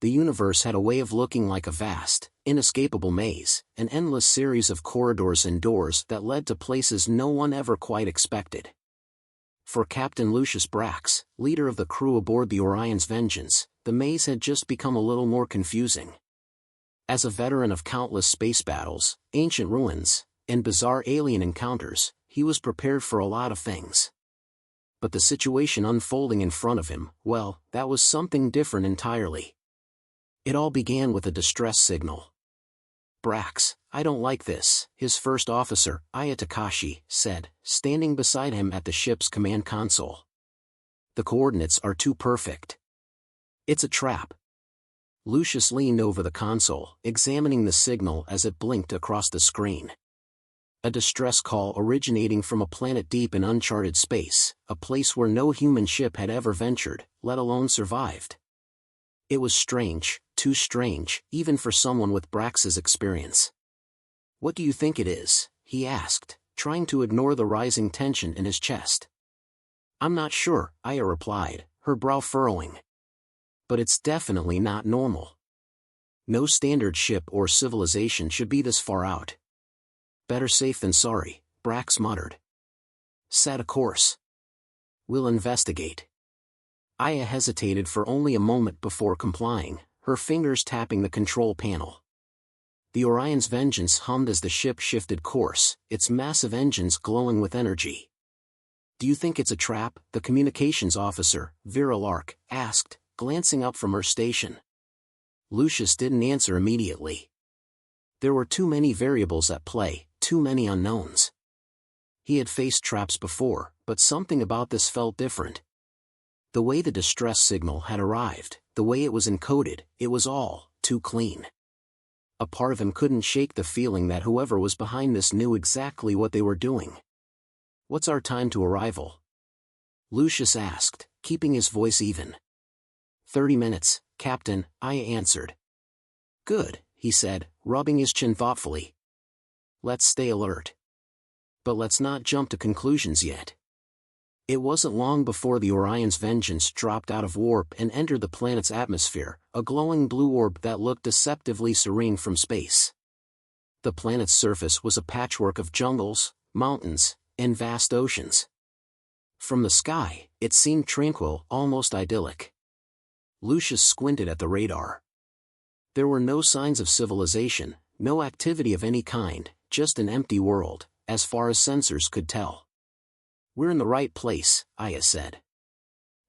The universe had a way of looking like a vast, inescapable maze, an endless series of corridors and doors that led to places no one ever quite expected. For Captain Lucius Brax, leader of the crew aboard the Orion's Vengeance, the maze had just become a little more confusing. As a veteran of countless space battles, ancient ruins, and bizarre alien encounters, he was prepared for a lot of things. But the situation unfolding in front of him, well, that was something different entirely. It all began with a distress signal. "Brax, I don't like this," his first officer, Aya Takashi, said, standing beside him at the ship's command console. "The coordinates are too perfect. It's a trap." Lucius leaned over the console, examining the signal as it blinked across the screen. A distress call originating from a planet deep in uncharted space, a place where no human ship had ever ventured, let alone survived. It was strange, too strange, even for someone with Brax's experience. "What do you think it is?" he asked, trying to ignore the rising tension in his chest. "I'm not sure," Aya replied, her brow furrowing. "But it's definitely not normal. No standard ship or civilization should be this far out." "Better safe than sorry," Brax muttered. "Set a course. We'll investigate." Aya hesitated for only a moment before complying, her fingers tapping the control panel. The Orion's Vengeance hummed as the ship shifted course, its massive engines glowing with energy. "Do you think it's a trap?" the communications officer, Vera Lark, asked, glancing up from her station. Lucius didn't answer immediately. There were too many variables at play, too many unknowns. He had faced traps before, but something about this felt different. The way the distress signal had arrived, the way it was encoded, it was all too clean. A part of him couldn't shake the feeling that whoever was behind this knew exactly what they were doing. "What's our time to arrival?" Lucius asked, keeping his voice even. 30 minutes, Captain," Aya answered. "Good," he said, rubbing his chin thoughtfully. "Let's stay alert. But let's not jump to conclusions yet." It wasn't long before the Orion's Vengeance dropped out of warp and entered the planet's atmosphere, a glowing blue orb that looked deceptively serene from space. The planet's surface was a patchwork of jungles, mountains, and vast oceans. From the sky, it seemed tranquil, almost idyllic. Lucius squinted at the radar. There were no signs of civilization, no activity of any kind, just an empty world, as far as sensors could tell. "We're in the right place," Aya said.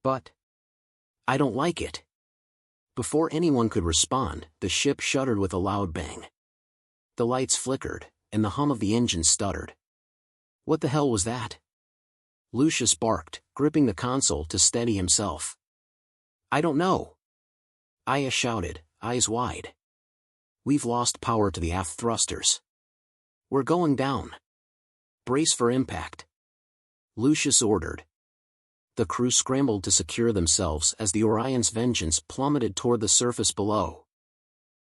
"But I don't like it." Before anyone could respond, the ship shuddered with a loud bang. The lights flickered, and the hum of the engine stuttered. "What the hell was that?" Lucius barked, gripping the console to steady himself. "I don't know." Aya shouted, eyes wide. "We've lost power to the aft thrusters. We're going down. Brace for impact." Lucius ordered. The crew scrambled to secure themselves as the Orion's Vengeance plummeted toward the surface below.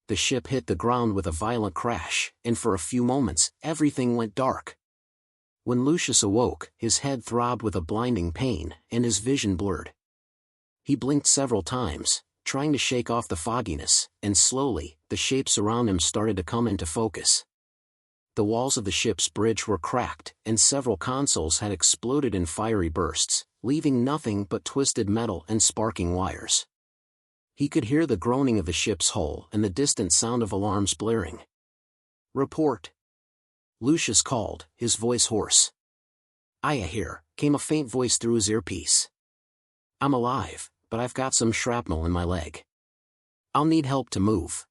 The ship hit the ground with a violent crash, and for a few moments, everything went dark. When Lucius awoke, his head throbbed with a blinding pain, and his vision blurred. He blinked several times, trying to shake off the fogginess, and slowly, the shapes around him started to come into focus. The walls of the ship's bridge were cracked, and several consoles had exploded in fiery bursts, leaving nothing but twisted metal and sparking wires. He could hear the groaning of the ship's hull and the distant sound of alarms blaring. "Report," Lucius called, his voice hoarse. "Aya here," came a faint voice through his earpiece. "I'm alive, but I've got some shrapnel in my leg. I'll need help to move."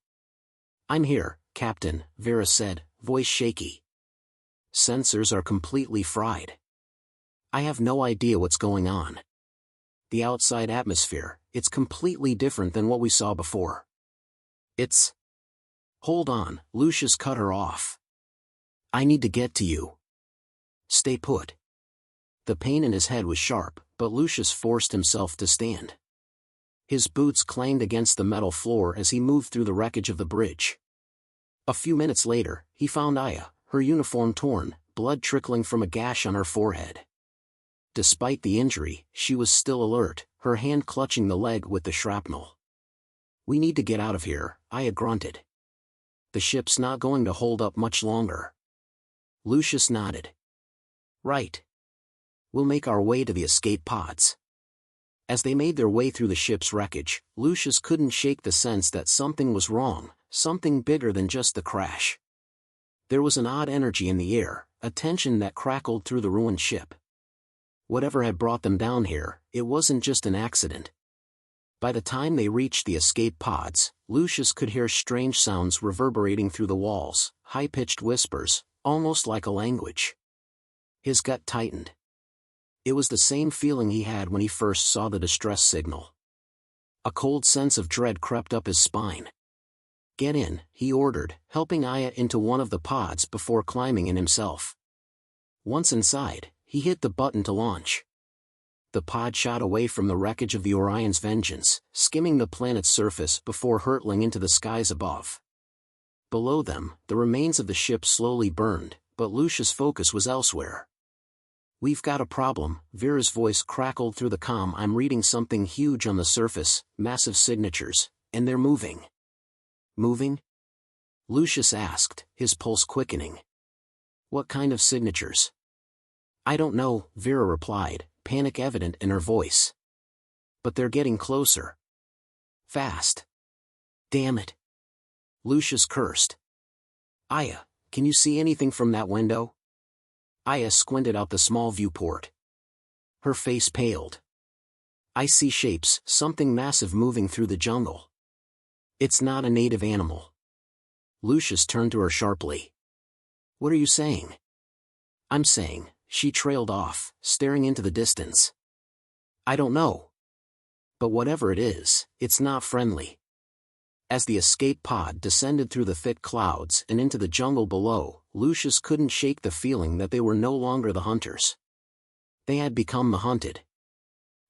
"I'm here, Captain," Vera said, voice shaky. "Sensors are completely fried. I have no idea what's going on. The outside atmosphere, it's completely different than what we saw before. It's..." "Hold on," Lucius cut her off. "I need to get to you. Stay put." The pain in his head was sharp, but Lucius forced himself to stand. His boots clanged against the metal floor as he moved through the wreckage of the bridge. A few minutes later, he found Aya, her uniform torn, blood trickling from a gash on her forehead. Despite the injury, she was still alert, her hand clutching the leg with the shrapnel. "We need to get out of here," Aya grunted. "The ship's not going to hold up much longer." Lucius nodded. "Right. We'll make our way to the escape pods." As they made their way through the ship's wreckage, Lucius couldn't shake the sense that something was wrong, something bigger than just the crash. There was an odd energy in the air, a tension that crackled through the ruined ship. Whatever had brought them down here, it wasn't just an accident. By the time they reached the escape pods, Lucius could hear strange sounds reverberating through the walls, high-pitched whispers, almost like a language. His gut tightened. It was the same feeling he had when he first saw the distress signal. A cold sense of dread crept up his spine. "Get in," he ordered, helping Aya into one of the pods before climbing in himself. Once inside, he hit the button to launch. The pod shot away from the wreckage of the Orion's Vengeance, skimming the planet's surface before hurtling into the skies above. Below them, the remains of the ship slowly burned, but Lucius' focus was elsewhere. "We've got a problem," Vera's voice crackled through the comm. "I'm reading something huge on the surface, massive signatures, and they're moving." "Moving?" Lucius asked, his pulse quickening. "What kind of signatures?" "I don't know," Vera replied, panic evident in her voice. "But they're getting closer. Fast. Damn it." Lucius cursed. "Aya, can you see anything from that window?" Aya squinted out the small viewport. Her face paled. "I see shapes, something massive moving through the jungle." "It's not a native animal." Lucius turned to her sharply. "What are you saying?" "I'm saying," she trailed off, staring into the distance. "I don't know. But whatever it is, it's not friendly." As the escape pod descended through the thick clouds and into the jungle below, Lucius couldn't shake the feeling that they were no longer the hunters. They had become the hunted.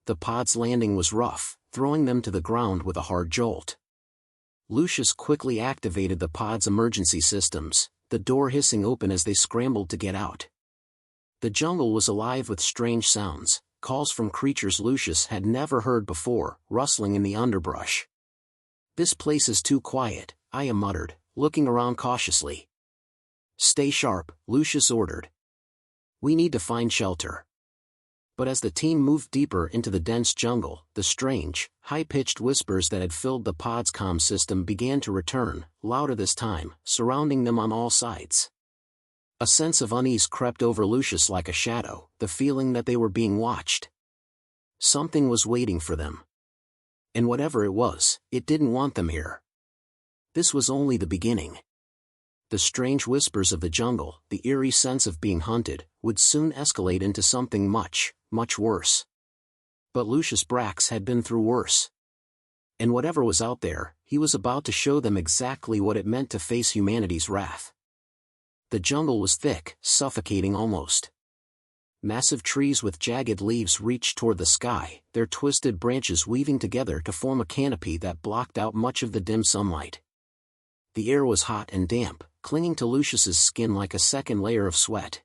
The pod's landing was rough, throwing them to the ground with a hard jolt. Lucius quickly activated the pod's emergency systems, the door hissing open as they scrambled to get out. The jungle was alive with strange sounds, calls from creatures Lucius had never heard before, rustling in the underbrush. "This place is too quiet," Aya muttered, looking around cautiously. "Stay sharp," Lucius ordered. "We need to find shelter." But as the team moved deeper into the dense jungle, the strange, high-pitched whispers that had filled the pod's comm system began to return, louder this time, surrounding them on all sides. A sense of unease crept over Lucius like a shadow, the feeling that they were being watched. Something was waiting for them. And whatever it was, it didn't want them here. This was only the beginning. The strange whispers of the jungle, the eerie sense of being hunted, would soon escalate into something much, much worse. But Lucius Brax had been through worse. And whatever was out there, he was about to show them exactly what it meant to face humanity's wrath. The jungle was thick, suffocating almost. Massive trees with jagged leaves reached toward the sky, their twisted branches weaving together to form a canopy that blocked out much of the dim sunlight. The air was hot and damp, clinging to Lucius's skin like a second layer of sweat.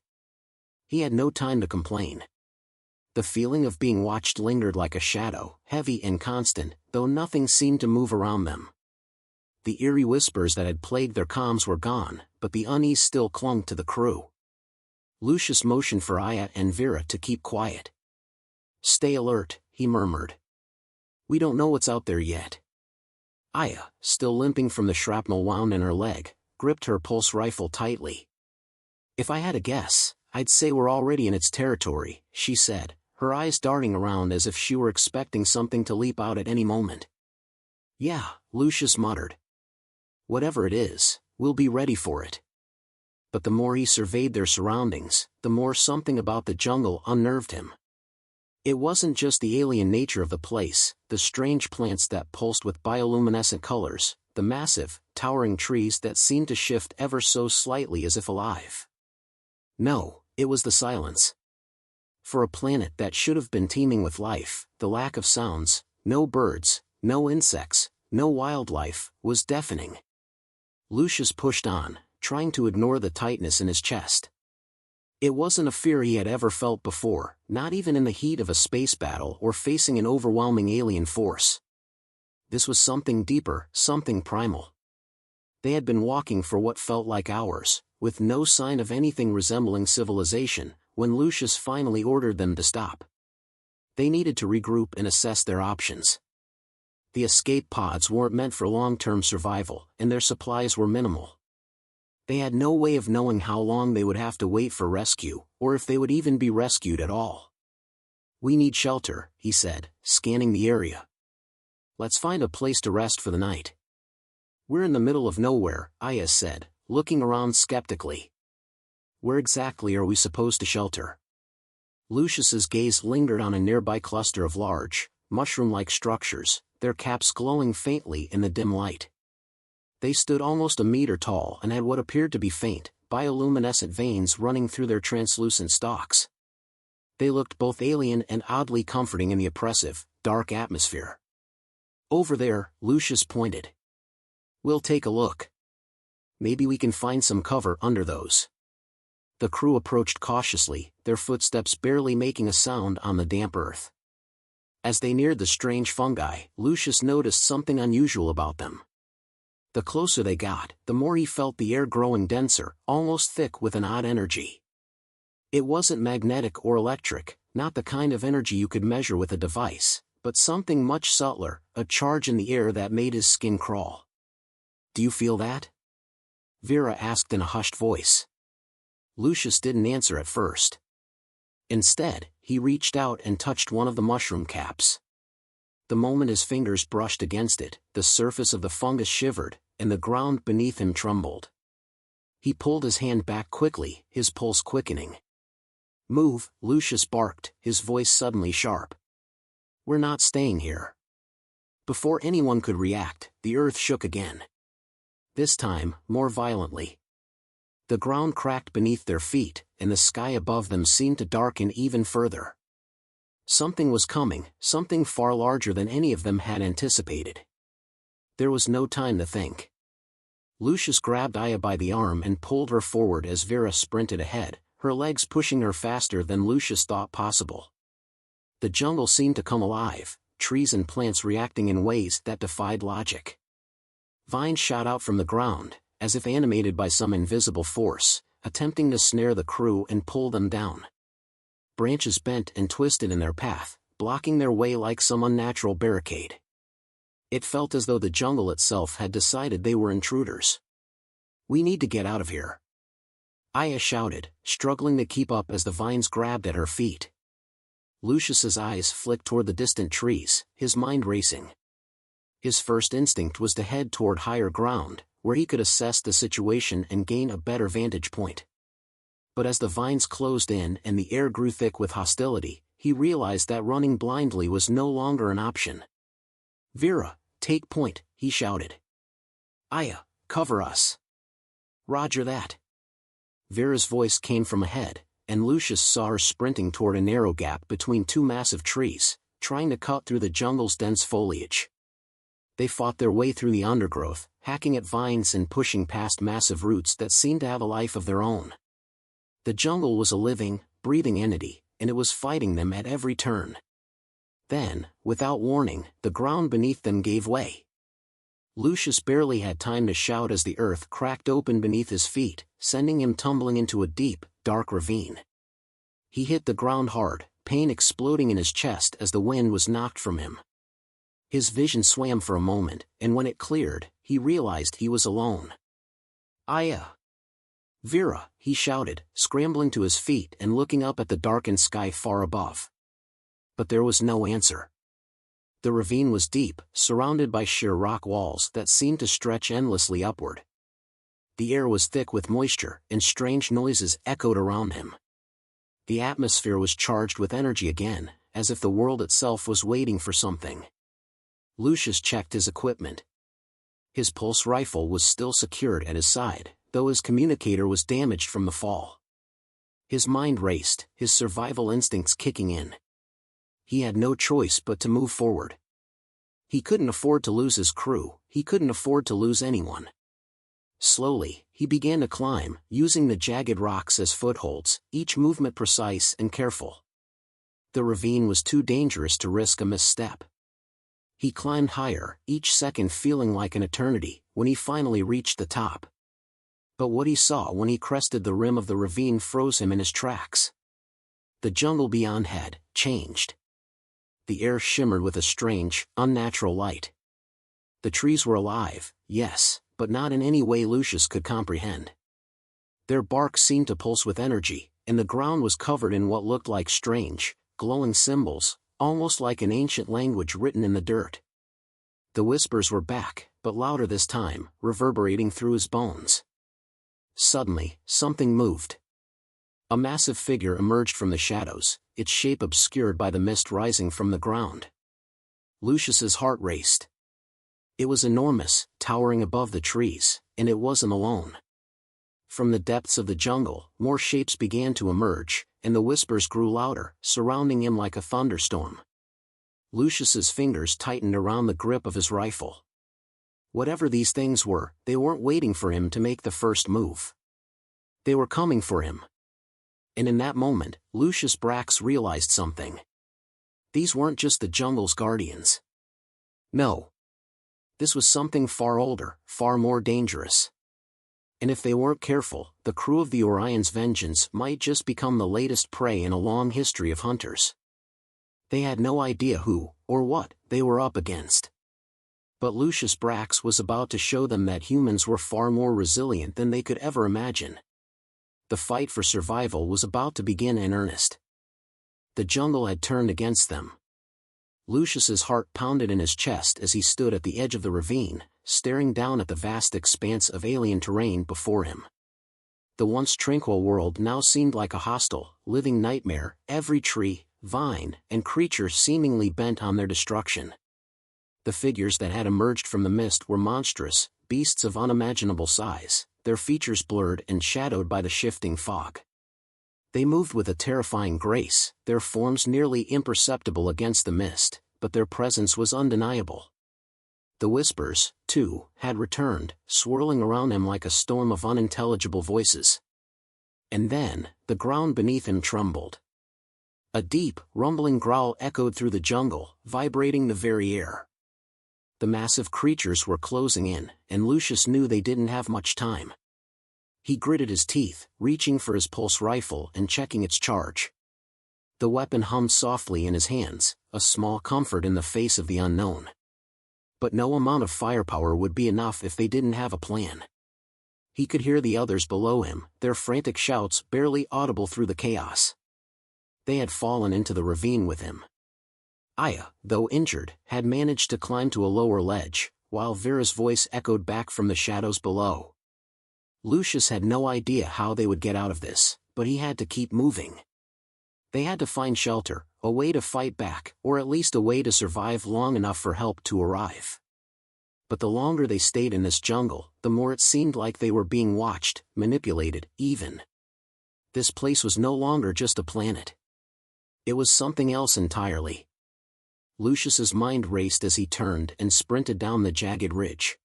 He had no time to complain. The feeling of being watched lingered like a shadow, heavy and constant, though nothing seemed to move around them. The eerie whispers that had plagued their comms were gone, but the unease still clung to the crew. Lucius motioned for Aya and Vera to keep quiet. "Stay alert," he murmured. "We don't know what's out there yet." Aya, still limping from the shrapnel wound in her leg, gripped her pulse rifle tightly. "If I had a guess, I'd say we're already in its territory," she said, her eyes darting around as if she were expecting something to leap out at any moment. "Yeah," Lucius muttered. "Whatever it is, we'll be ready for it." But the more he surveyed their surroundings, the more something about the jungle unnerved him. It wasn't just the alien nature of the place, the strange plants that pulsed with bioluminescent colors, the massive, towering trees that seemed to shift ever so slightly as if alive. No, it was the silence. For a planet that should have been teeming with life, the lack of sounds, no birds, no insects, no wildlife, was deafening. Lucius pushed on, trying to ignore the tightness in his chest. It wasn't a fear he had ever felt before, not even in the heat of a space battle or facing an overwhelming alien force. This was something deeper, something primal. They had been walking for what felt like hours, with no sign of anything resembling civilization, when Lucius finally ordered them to stop. They needed to regroup and assess their options. The escape pods weren't meant for long-term survival, and their supplies were minimal. They had no way of knowing how long they would have to wait for rescue, or if they would even be rescued at all. "We need shelter," he said, scanning the area. "Let's find a place to rest for the night." "We're in the middle of nowhere," Aya said, looking around skeptically. "Where exactly are we supposed to shelter?" Lucius's gaze lingered on a nearby cluster of large, mushroom-like structures, their caps glowing faintly in the dim light. They stood almost a meter tall and had what appeared to be faint, bioluminescent veins running through their translucent stalks. They looked both alien and oddly comforting in the oppressive, dark atmosphere. "Over there," Lucius pointed. "We'll take a look. Maybe we can find some cover under those." The crew approached cautiously, their footsteps barely making a sound on the damp earth. As they neared the strange fungi, Lucius noticed something unusual about them. The closer they got, the more he felt the air growing denser, almost thick with an odd energy. It wasn't magnetic or electric, not the kind of energy you could measure with a device, but something much subtler, a charge in the air that made his skin crawl. "Do you feel that?" Vera asked in a hushed voice. Lucius didn't answer at first. Instead, he reached out and touched one of the mushroom caps. The moment his fingers brushed against it, the surface of the fungus shivered, and the ground beneath him trembled. He pulled his hand back quickly, his pulse quickening. "Move," Lucius barked, his voice suddenly sharp. "We're not staying here." Before anyone could react, the earth shook again. This time, more violently. The ground cracked beneath their feet, and the sky above them seemed to darken even further. Something was coming, something far larger than any of them had anticipated. There was no time to think. Lucius grabbed Aya by the arm and pulled her forward as Vera sprinted ahead, her legs pushing her faster than Lucius thought possible. The jungle seemed to come alive, trees and plants reacting in ways that defied logic. Vines shot out from the ground, as if animated by some invisible force, attempting to snare the crew and pull them down. Branches bent and twisted in their path, blocking their way like some unnatural barricade. It felt as though the jungle itself had decided they were intruders. "We need to get out of here," Aya shouted, struggling to keep up as the vines grabbed at her feet. Lucius's eyes flicked toward the distant trees, his mind racing. His first instinct was to head toward higher ground, where he could assess the situation and gain a better vantage point. But as the vines closed in and the air grew thick with hostility, he realized that running blindly was no longer an option. "Vera, take point," he shouted. "Aya, cover us." "Roger that." Vera's voice came from ahead, and Lucius saw her sprinting toward a narrow gap between two massive trees, trying to cut through the jungle's dense foliage. They fought their way through the undergrowth, hacking at vines and pushing past massive roots that seemed to have a life of their own. The jungle was a living, breathing entity, and it was fighting them at every turn. Then, without warning, the ground beneath them gave way. Lucius barely had time to shout as the earth cracked open beneath his feet, sending him tumbling into a deep, dark ravine. He hit the ground hard, pain exploding in his chest as the wind was knocked from him. His vision swam for a moment, and when it cleared, he realized he was alone. "Aya! Vera!" he shouted, scrambling to his feet and looking up at the darkened sky far above. But there was no answer. The ravine was deep, surrounded by sheer rock walls that seemed to stretch endlessly upward. The air was thick with moisture, and strange noises echoed around him. The atmosphere was charged with energy again, as if the world itself was waiting for something. Lucius checked his equipment. His pulse rifle was still secured at his side, though his communicator was damaged from the fall. His mind raced, his survival instincts kicking in. He had no choice but to move forward. He couldn't afford to lose his crew, he couldn't afford to lose anyone. Slowly, he began to climb, using the jagged rocks as footholds, each movement precise and careful. The ravine was too dangerous to risk a misstep. He climbed higher, each second feeling like an eternity, when he finally reached the top. But what he saw when he crested the rim of the ravine froze him in his tracks. The jungle beyond had changed. The air shimmered with a strange, unnatural light. The trees were alive, yes, but not in any way Lucius could comprehend. Their bark seemed to pulse with energy, and the ground was covered in what looked like strange, glowing symbols, almost like an ancient language written in the dirt. The whispers were back, but louder this time, reverberating through his bones. Suddenly, something moved. A massive figure emerged from the shadows, its shape obscured by the mist rising from the ground. Lucius's heart raced. It was enormous, towering above the trees, and it wasn't alone. From the depths of the jungle, more shapes began to emerge, and the whispers grew louder, surrounding him like a thunderstorm. Lucius's fingers tightened around the grip of his rifle. Whatever these things were, they weren't waiting for him to make the first move. They were coming for him. And in that moment, Lucius Brax realized something. These weren't just the jungle's guardians. No. This was something far older, far more dangerous. And if they weren't careful, the crew of the Orion's vengeance might just become the latest prey in a long history of hunters. They had no idea who, or what, they were up against. But Lucius Brax was about to show them that humans were far more resilient than they could ever imagine. The fight for survival was about to begin in earnest. The jungle had turned against them. Lucius's heart pounded in his chest as he stood at the edge of the ravine, staring down at the vast expanse of alien terrain before him. The once tranquil world now seemed like a hostile, living nightmare, every tree, vine, and creature seemingly bent on their destruction. The figures that had emerged from the mist were monstrous, beasts of unimaginable size, their features blurred and shadowed by the shifting fog. They moved with a terrifying grace, their forms nearly imperceptible against the mist, but their presence was undeniable. The whispers, too, had returned, swirling around him like a storm of unintelligible voices. And then, the ground beneath him trembled. A deep, rumbling growl echoed through the jungle, vibrating the very air. The massive creatures were closing in, and Lucius knew they didn't have much time. He gritted his teeth, reaching for his pulse rifle and checking its charge. The weapon hummed softly in his hands, a small comfort in the face of the unknown. But no amount of firepower would be enough if they didn't have a plan. He could hear the others below him, their frantic shouts barely audible through the chaos. They had fallen into the ravine with him. Aya, though injured, had managed to climb to a lower ledge, while Vera's voice echoed back from the shadows below. Lucius had no idea how they would get out of this, but he had to keep moving. They had to find shelter, a way to fight back, or at least a way to survive long enough for help to arrive. But the longer they stayed in this jungle, the more it seemed like they were being watched, manipulated, even. This place was no longer just a planet. It was something else entirely. Lucius's mind raced as he turned and sprinted down the jagged ridge.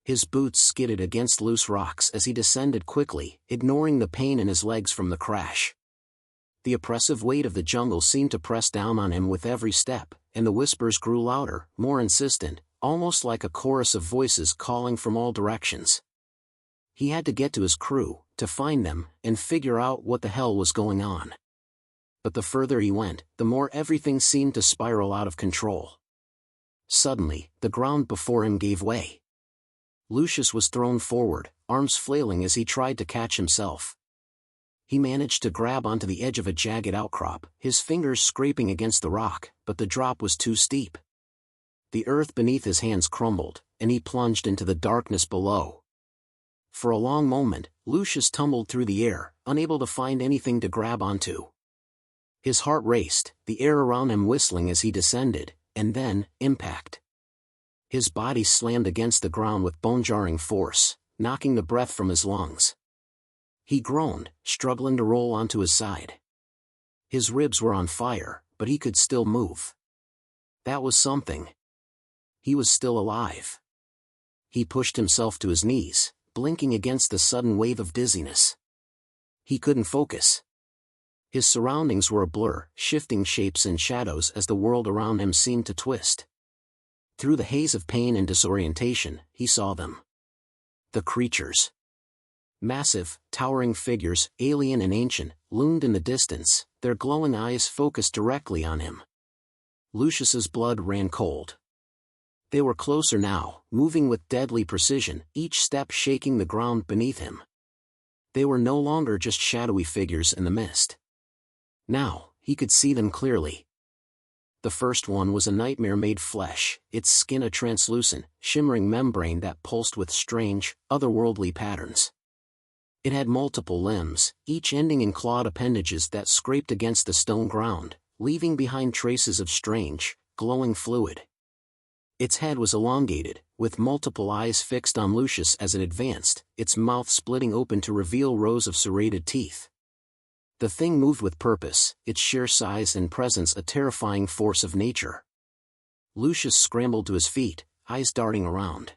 His boots skidded against loose rocks as he descended quickly, ignoring the pain in his legs from the crash. The oppressive weight of the jungle seemed to press down on him with every step, and the whispers grew louder, more insistent, almost like a chorus of voices calling from all directions. He had to get to his crew, to find them, and figure out what the hell was going on. But the further he went, the more everything seemed to spiral out of control. Suddenly, the ground before him gave way. Lucius was thrown forward, arms flailing as he tried to catch himself. He managed to grab onto the edge of a jagged outcrop, his fingers scraping against the rock, but the drop was too steep. The earth beneath his hands crumbled, and he plunged into the darkness below. For a long moment, Lucius tumbled through the air, unable to find anything to grab onto. His heart raced, the air around him whistling as he descended, and then, impact. His body slammed against the ground with bone-jarring force, knocking the breath from his lungs. He groaned, struggling to roll onto his side. His ribs were on fire, but he could still move. That was something. He was still alive. He pushed himself to his knees, blinking against the sudden wave of dizziness. He couldn't focus. His surroundings were a blur, shifting shapes and shadows as the world around him seemed to twist. Through the haze of pain and disorientation, he saw them. The creatures. Massive, towering figures, alien and ancient, loomed in the distance, their glowing eyes focused directly on him. Lucius's blood ran cold. They were closer now, moving with deadly precision, each step shaking the ground beneath him. They were no longer just shadowy figures in the mist. Now, he could see them clearly. The first one was a nightmare made flesh, its skin a translucent, shimmering membrane that pulsed with strange, otherworldly patterns. It had multiple limbs, each ending in clawed appendages that scraped against the stone ground, leaving behind traces of strange, glowing fluid. Its head was elongated, with multiple eyes fixed on Lucius as it advanced, its mouth splitting open to reveal rows of serrated teeth. The thing moved with purpose, its sheer size and presence a terrifying force of nature. Lucius scrambled to his feet, eyes darting around.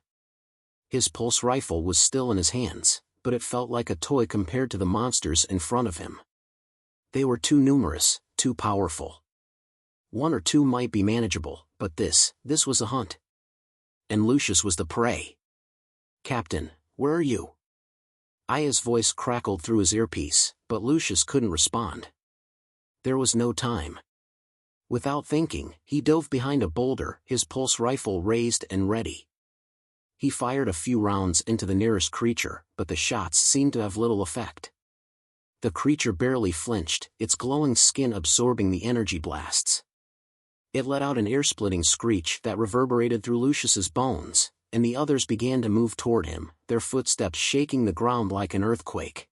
His pulse rifle was still in his hands, but it felt like a toy compared to the monsters in front of him. They were too numerous, too powerful. One or two might be manageable, but this was a hunt. And Lucius was the prey. "Captain, where are you?" Aya's voice crackled through his earpiece, but Lucius couldn't respond. There was no time. Without thinking, he dove behind a boulder, his pulse rifle raised and ready. He fired a few rounds into the nearest creature, but the shots seemed to have little effect. The creature barely flinched, its glowing skin absorbing the energy blasts. It let out an ear-splitting screech that reverberated through Lucius's bones, and the others began to move toward him, their footsteps shaking the ground like an earthquake.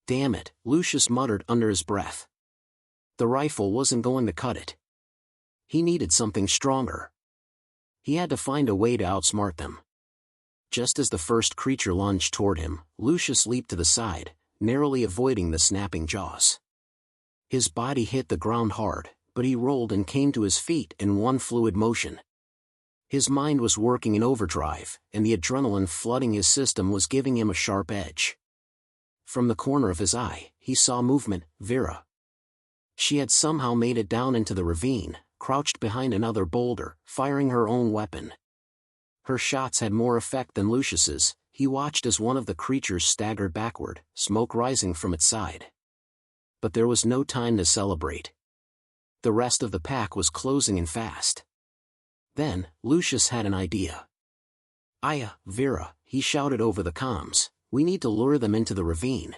"Damn it," Lucius muttered under his breath. The rifle wasn't going to cut it. He needed something stronger. He had to find a way to outsmart them. Just as the first creature lunged toward him, Lucius leaped to the side, narrowly avoiding the snapping jaws. His body hit the ground hard, but he rolled and came to his feet in one fluid motion. His mind was working in overdrive, and the adrenaline flooding his system was giving him a sharp edge. From the corner of his eye, he saw movement, Vera. She had somehow made it down into the ravine, crouched behind another boulder, firing her own weapon. Her shots had more effect than Lucius's. He watched as one of the creatures staggered backward, smoke rising from its side. But there was no time to celebrate. The rest of the pack was closing in fast. Then, Lucius had an idea. "Aya, Vera," he shouted over the comms, "we need to lure them into the ravine.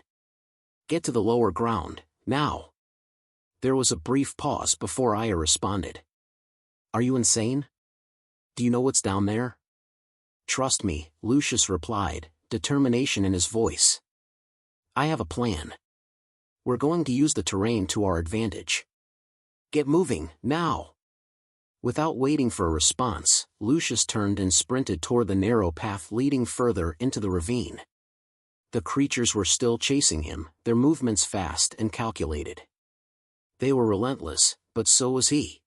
Get to the lower ground, now." There was a brief pause before Aya responded. "Are you insane? Do you know what's down there?" "Trust me," Lucius replied, determination in his voice. "I have a plan. We're going to use the terrain to our advantage. Get moving, now." Without waiting for a response, Lucius turned and sprinted toward the narrow path leading further into the ravine. The creatures were still chasing him, their movements fast and calculated. They were relentless, but so was he.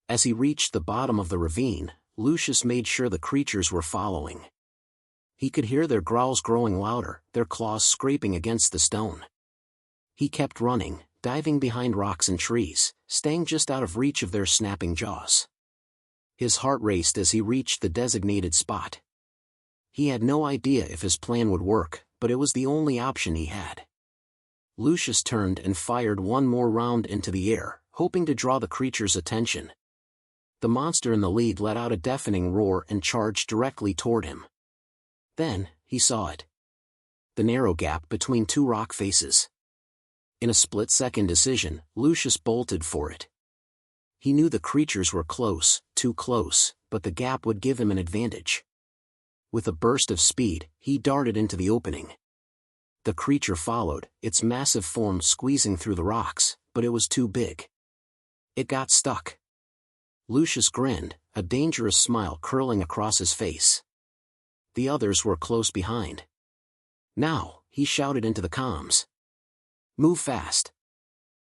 As he reached the bottom of the ravine, Lucius made sure the creatures were following. He could hear their growls growing louder, their claws scraping against the stone. He kept running, diving behind rocks and trees, staying just out of reach of their snapping jaws. His heart raced as he reached the designated spot. He had no idea if his plan would work, but it was the only option he had. Lucius turned and fired one more round into the air, hoping to draw the creature's attention. The monster in the lead let out a deafening roar and charged directly toward him. Then, he saw it. The narrow gap between two rock faces. In a split-second decision, Lucius bolted for it. He knew the creatures were close, too close, but the gap would give him an advantage. With a burst of speed, he darted into the opening. The creature followed, its massive form squeezing through the rocks, but it was too big. It got stuck. Lucius grinned, a dangerous smile curling across his face. The others were close behind. "Now," he shouted into the comms. "Move fast."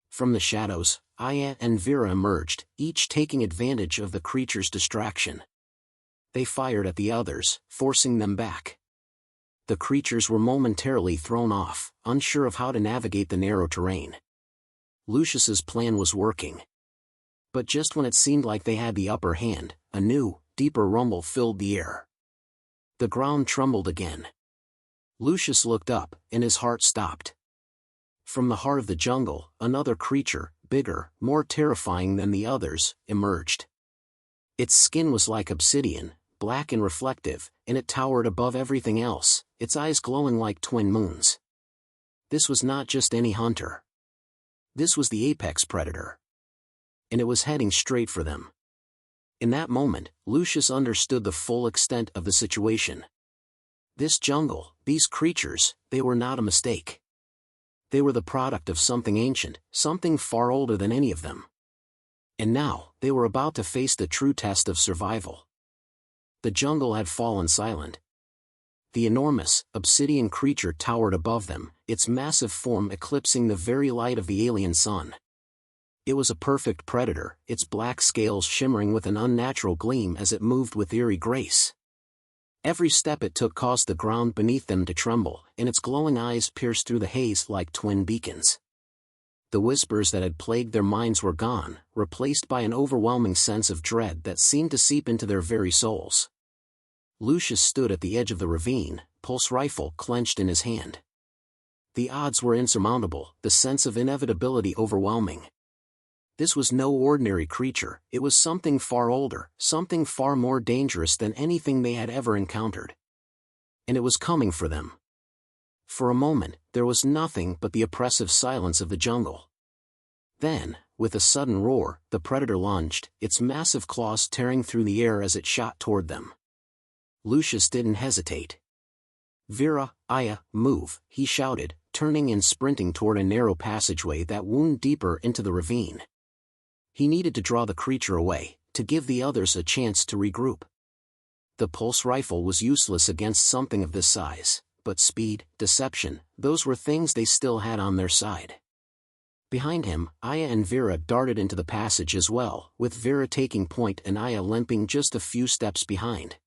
From the shadows, Aya and Vera emerged, each taking advantage of the creature's distraction. They fired at the others, forcing them back. The creatures were momentarily thrown off, unsure of how to navigate the narrow terrain. Lucius's plan was working. But just when it seemed like they had the upper hand, a new, deeper rumble filled the air. The ground trembled again. Lucius looked up, and his heart stopped. From the heart of the jungle, another creature, bigger, more terrifying than the others, emerged. Its skin was like obsidian, black and reflective, and it towered above everything else, its eyes glowing like twin moons. This was not just any hunter. This was the apex predator. And it was heading straight for them. In that moment, Lucius understood the full extent of the situation. This jungle, these creatures, they were not a mistake. They were the product of something ancient, something far older than any of them. And now, they were about to face the true test of survival. The jungle had fallen silent. The enormous, obsidian creature towered above them, its massive form eclipsing the very light of the alien sun. It was a perfect predator, its black scales shimmering with an unnatural gleam as it moved with eerie grace. Every step it took caused the ground beneath them to tremble, and its glowing eyes pierced through the haze like twin beacons. The whispers that had plagued their minds were gone, replaced by an overwhelming sense of dread that seemed to seep into their very souls. Lucius stood at the edge of the ravine, pulse rifle clenched in his hand. The odds were insurmountable, the sense of inevitability overwhelming. This was no ordinary creature, it was something far older, something far more dangerous than anything they had ever encountered. And it was coming for them. For a moment, there was nothing but the oppressive silence of the jungle. Then, with a sudden roar, the predator lunged, its massive claws tearing through the air as it shot toward them. Lucius didn't hesitate. "Vera, Aya, move," he shouted, turning and sprinting toward a narrow passageway that wound deeper into the ravine. He needed to draw the creature away, to give the others a chance to regroup. The pulse rifle was useless against something of this size, but speed, deception, those were things they still had on their side. Behind him, Aya and Vera darted into the passage as well, with Vera taking point and Aya limping just a few steps behind.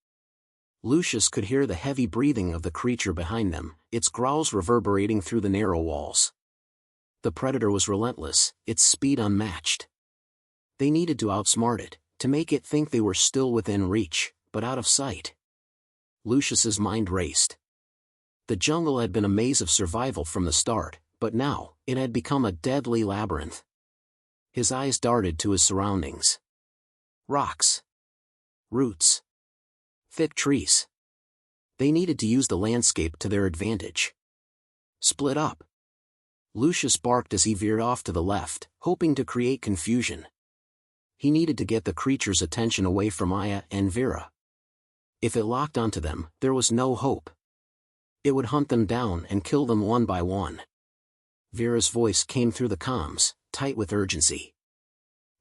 Lucius could hear the heavy breathing of the creature behind them, its growls reverberating through the narrow walls. The predator was relentless, its speed unmatched. They needed to outsmart it, to make it think they were still within reach, but out of sight. Lucius's mind raced. The jungle had been a maze of survival from the start, but now, it had become a deadly labyrinth. His eyes darted to his surroundings. Rocks. Roots. Thick trees. They needed to use the landscape to their advantage. Split up. Lucius barked as he veered off to the left, hoping to create confusion. He needed to get the creature's attention away from Aya and Vera. If it locked onto them, there was no hope. It would hunt them down and kill them one by one. Vera's voice came through the comms, tight with urgency.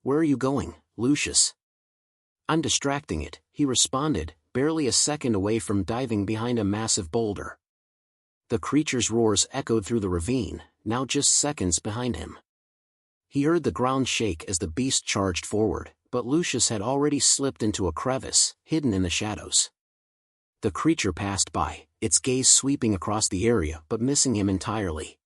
"Where are you going, Lucius?" "I'm distracting it," he responded, barely a second away from diving behind a massive boulder. The creature's roars echoed through the ravine, now just seconds behind him. He heard the ground shake as the beast charged forward, but Lucius had already slipped into a crevice, hidden in the shadows. The creature passed by, its gaze sweeping across the area but missing him entirely.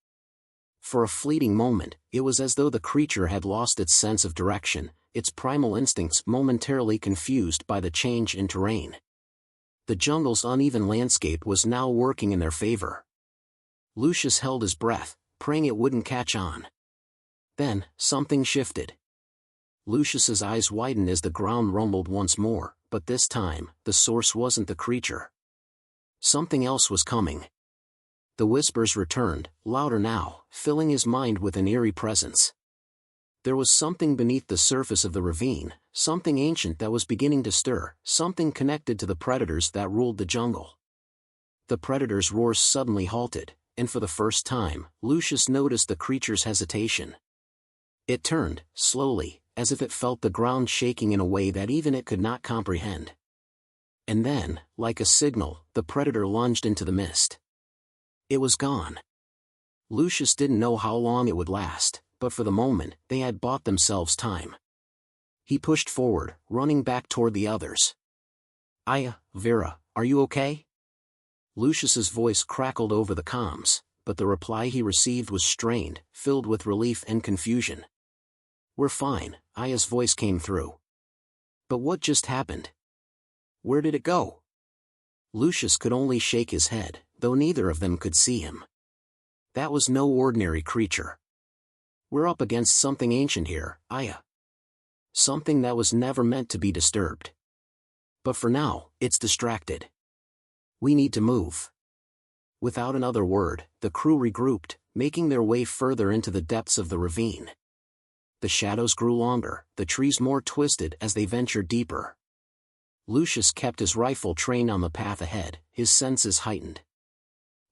For a fleeting moment, it was as though the creature had lost its sense of direction, its primal instincts momentarily confused by the change in terrain. The jungle's uneven landscape was now working in their favor. Lucius held his breath, praying it wouldn't catch on. Then, something shifted. Lucius's eyes widened as the ground rumbled once more, but this time, the source wasn't the creature. Something else was coming. The whispers returned, louder now, filling his mind with an eerie presence. There was something beneath the surface of the ravine, something ancient that was beginning to stir, something connected to the predators that ruled the jungle. The predator's roars suddenly halted, and for the first time, Lucius noticed the creature's hesitation. It turned, slowly, as if it felt the ground shaking in a way that even it could not comprehend. And then, like a signal, the predator lunged into the mist. It was gone. Lucius didn't know how long it would last, but for the moment, they had bought themselves time. He pushed forward, running back toward the others. "Aya, Vera, are you okay?" Lucius's voice crackled over the comms, but the reply he received was strained, filled with relief and confusion. "We're fine," Aya's voice came through. "But what just happened?" Where did it go? Lucius could only shake his head, though neither of them could see him. That was no ordinary creature. We're up against something ancient here, Aya. Something that was never meant to be disturbed. But for now, it's distracted. We need to move. Without another word, the crew regrouped, making their way further into the depths of the ravine. The shadows grew longer, the trees more twisted as they ventured deeper. Lucius kept his rifle trained on the path ahead, his senses heightened.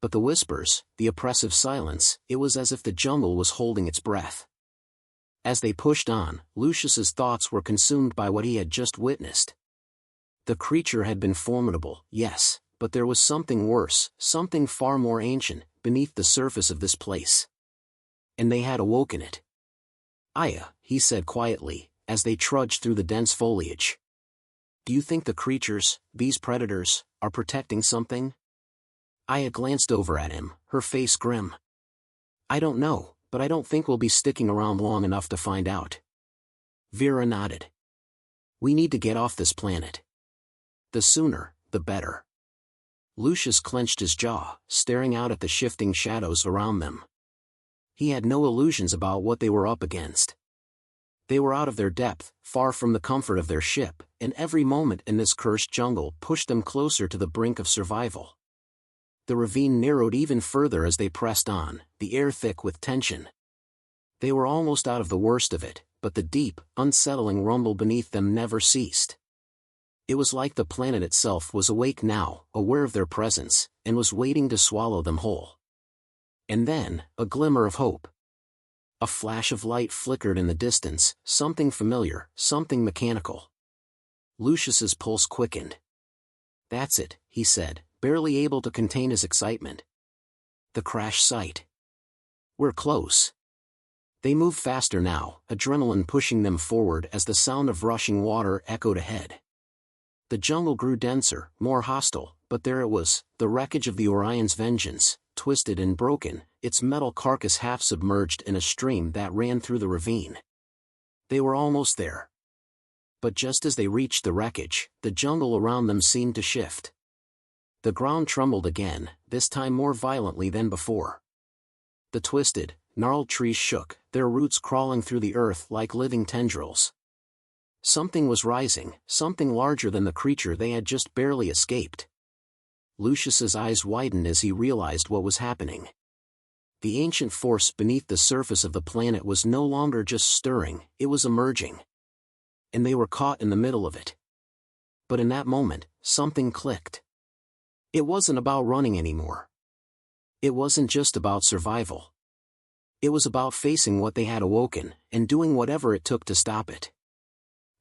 But the whispers, the oppressive silence, it was as if the jungle was holding its breath. As they pushed on, Lucius's thoughts were consumed by what he had just witnessed. The creature had been formidable, yes, but there was something worse, something far more ancient, beneath the surface of this place. And they had awoken it. Aya, he said quietly, as they trudged through the dense foliage. Do you think the creatures, these predators, are protecting something? Aya glanced over at him, her face grim. I don't know, but I don't think we'll be sticking around long enough to find out. Vera nodded. We need to get off this planet. The sooner, the better. Lucius clenched his jaw, staring out at the shifting shadows around them. He had no illusions about what they were up against. They were out of their depth, far from the comfort of their ship, and every moment in this cursed jungle pushed them closer to the brink of survival. The ravine narrowed even further as they pressed on, the air thick with tension. They were almost out of the worst of it, but the deep, unsettling rumble beneath them never ceased. It was like the planet itself was awake now, aware of their presence, and was waiting to swallow them whole. And then, a glimmer of hope. A flash of light flickered in the distance, something familiar, something mechanical. Lucius's pulse quickened. That's it, he said, barely able to contain his excitement. The crash site. We're close. They moved faster now, adrenaline pushing them forward as the sound of rushing water echoed ahead. The jungle grew denser, more hostile, but there it was, the wreckage of the Orion's vengeance, twisted and broken, its metal carcass half submerged in a stream that ran through the ravine. They were almost there. But just as they reached the wreckage, the jungle around them seemed to shift. The ground trembled again, this time more violently than before. The twisted, gnarled trees shook, their roots crawling through the earth like living tendrils. Something was rising, something larger than the creature they had just barely escaped. Lucius's eyes widened as he realized what was happening. The ancient force beneath the surface of the planet was no longer just stirring, it was emerging. And they were caught in the middle of it. But in that moment, something clicked. It wasn't about running anymore. It wasn't just about survival. It was about facing what they had awoken, and doing whatever it took to stop it.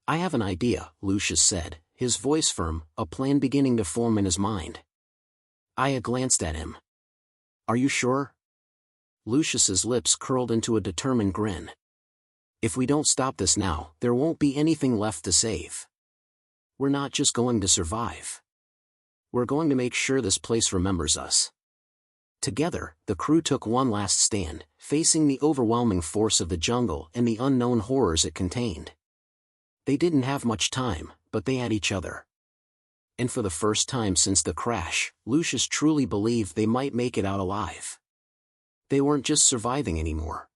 I have an idea, Lucius said, his voice firm, a plan beginning to form in his mind. Aya glanced at him. Are you sure? Lucius's lips curled into a determined grin. If we don't stop this now, there won't be anything left to save. We're not just going to survive. We're going to make sure this place remembers us. Together, the crew took one last stand, facing the overwhelming force of the jungle and the unknown horrors it contained. They didn't have much time, but they had each other. And for the first time since the crash, Lucius truly believed they might make it out alive. They weren't just surviving anymore.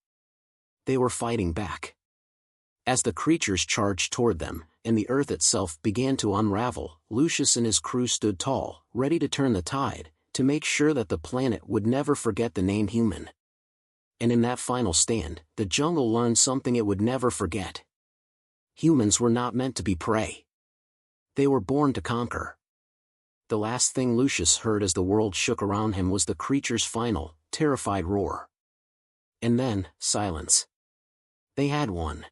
They were fighting back. As the creatures charged toward them, and the earth itself began to unravel, Lucius and his crew stood tall, ready to turn the tide, to make sure that the planet would never forget the name human. And in that final stand, the jungle learned something it would never forget. Humans were not meant to be prey. They were born to conquer. The last thing Lucius heard as the world shook around him was the creature's final, terrified roar. And then, silence. They had won.